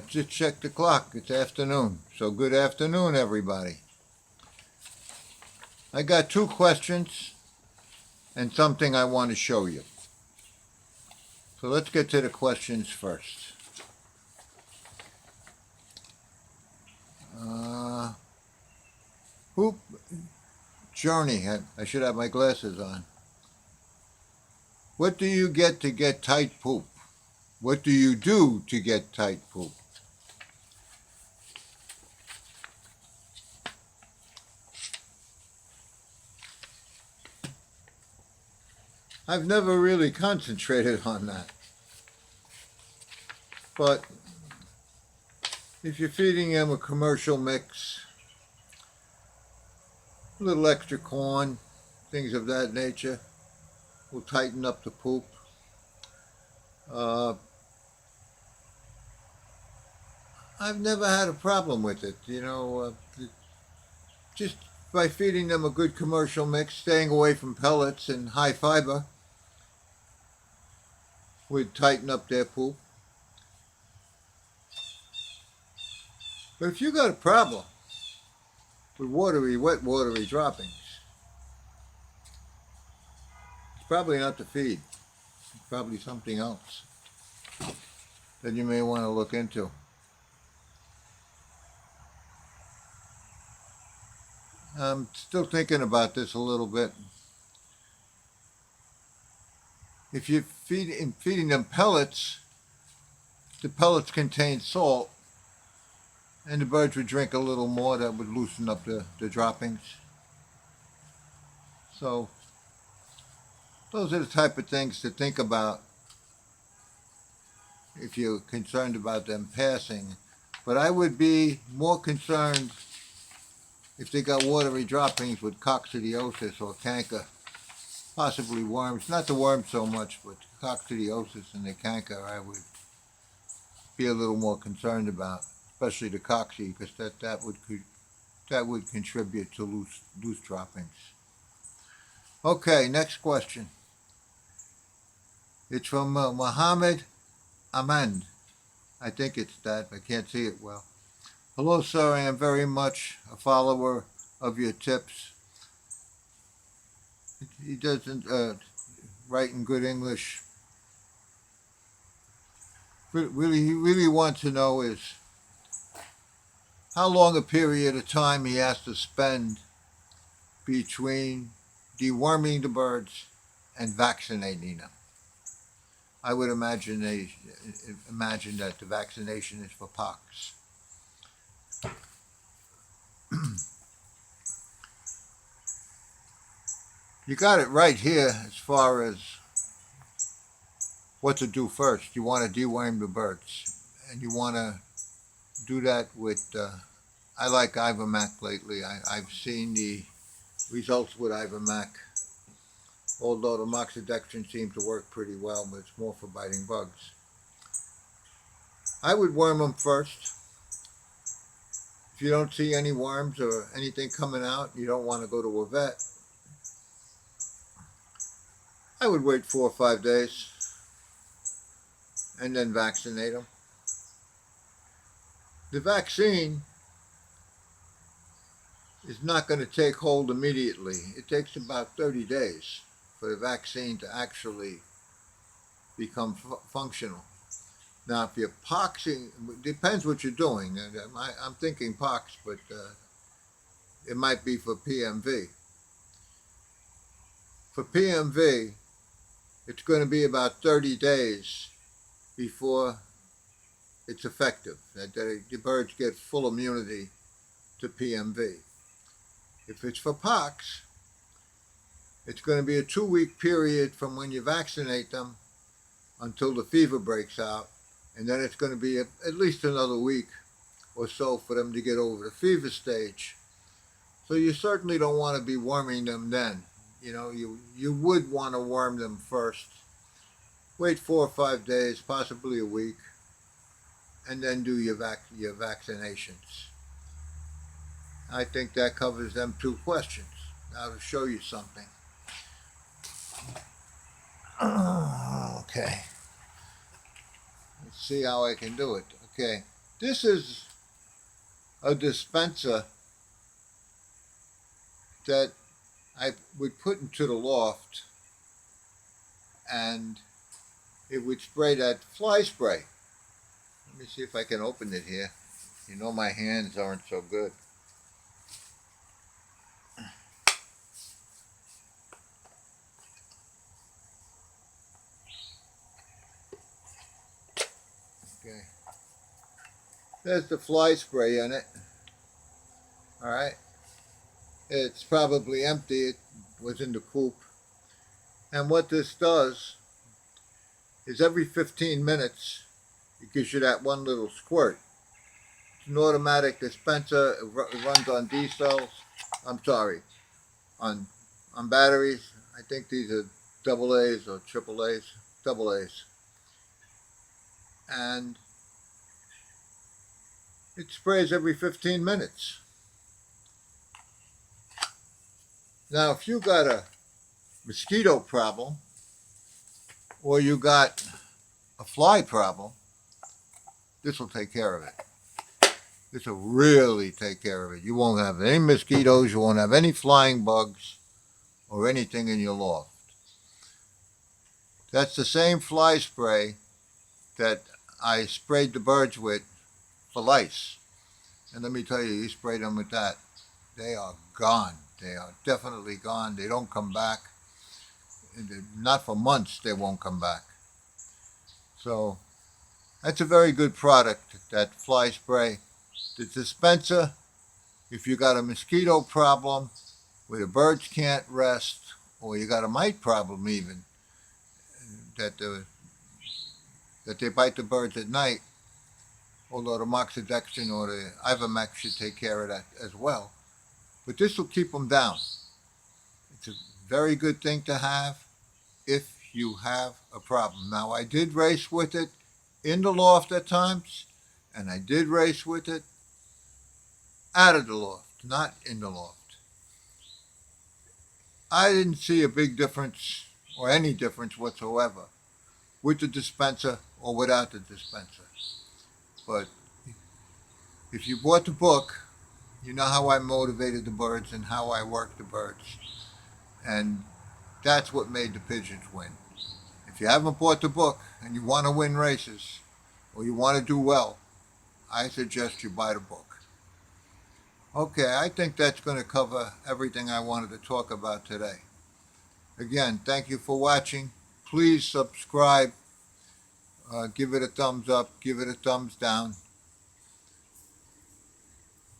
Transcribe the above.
Just check the clock. It's afternoon. So good afternoon, everybody. I got two questions and something I want to show you. So let's get to the questions first. Poop journey. I should have my glasses on. What do you get to get tight poop? What do you do to get tight poop? I've never really concentrated on that. But if you're feeding them a commercial mix, a little extra corn, things of that nature, will tighten up the poop. I've never had a problem with it. Just by feeding them a good commercial mix, staying away from pellets and high fiber, would tighten up their poop. But if you got a problem with wet watery droppings, it's probably not the feed. It's probably something else that you may want to look into. I'm still thinking about this a little bit. If you're feeding them pellets, the pellets contain salt, and the birds would drink a little more. That would loosen up the droppings. So those are the type of things to think about if you're concerned about them passing. But I would be more concerned if they got watery droppings with coccidiosis or canker, possibly worms. Not the worms so much, but coccidiosis and the canker I would be a little more concerned about, especially the cocci, because that would contribute to loose droppings. Okay, next question. It's from Mohammed Ahmed. I think it's that. I can't see it well. Hello, sir. I am very much a follower of your tips. He doesn't write in good English. He really wants to know is how long a period of time he has to spend between deworming the birds and vaccinating them. I would imagine that the vaccination is for pox. You got it right here as far as what to do first. You want to deworm the birds, and you want to do that with, I like Ivamac lately. I've seen the results with Ivamac, although the moxidectin seems to work pretty well, but it's more for biting bugs. I would worm them first. If you don't see any worms or anything coming out, you don't want to go to a vet, I would wait 4 or 5 days and then vaccinate them. The vaccine is not going to take hold immediately. It takes about 30 days for the vaccine to actually become functional. Now, if you're poxing, it depends what you're doing. I'm thinking pox, but it might be for PMV. For PMV, it's going to be about 30 days before it's effective. The birds get full immunity to PMV. If it's for pox, it's going to be a 2-week period from when you vaccinate them until the fever breaks out, and then it's going to be at least another week or so for them to get over the fever stage. So you certainly don't want to be worming them then. You would want to worm them first. Wait 4 or 5 days, possibly a week, and then do your vaccinations. I think that covers them 2 questions. Now to show you something. Okay. Let's see how I can do it. Okay, this is a dispenser that I would put into the loft, and it would spray that fly spray. Let me see if I can open it here. You know my hands aren't so good. Okay. There's the fly spray in it. Alright. It's probably empty. It was in the coop. And what this does is every 15 minutes it gives you that one little squirt. It's an automatic dispenser. It runs on D cells. I'm sorry, on batteries. I think these are double A's or triple A's. Double A's. And it sprays every 15 minutes. Now, if you got a mosquito problem or you got a fly problem, this will take care of it. This will really take care of it. You won't have any mosquitoes, you won't have any flying bugs or anything in your loft. That's the same fly spray that I sprayed the birds with for lice. And let me tell you, you spray them with that, they are gone. They are definitely gone. They don't come back. Not for months, they won't come back. So that's a very good product, that fly spray. The dispenser, if you got a mosquito problem where the birds can't rest, or you got a mite problem even, that they bite the birds at night, although the moxidectin or the Ivermectin should take care of that as well. But this will keep them down. It's a very good thing to have if you have a problem. Now, I did race with it in the loft at times, and I did race with it out of the loft, not in the loft. I didn't see a big difference or any difference whatsoever with the dispenser or without the dispenser. But if you bought the book, you know how I motivated the birds and how I worked the birds. And that's what made the pigeons win. If you haven't bought the book and you want to win races or you want to do well, I suggest you buy the book. Okay, I think that's going to cover everything I wanted to talk about today. Again, thank you for watching. Please subscribe. Give it a thumbs up. Give it a thumbs down.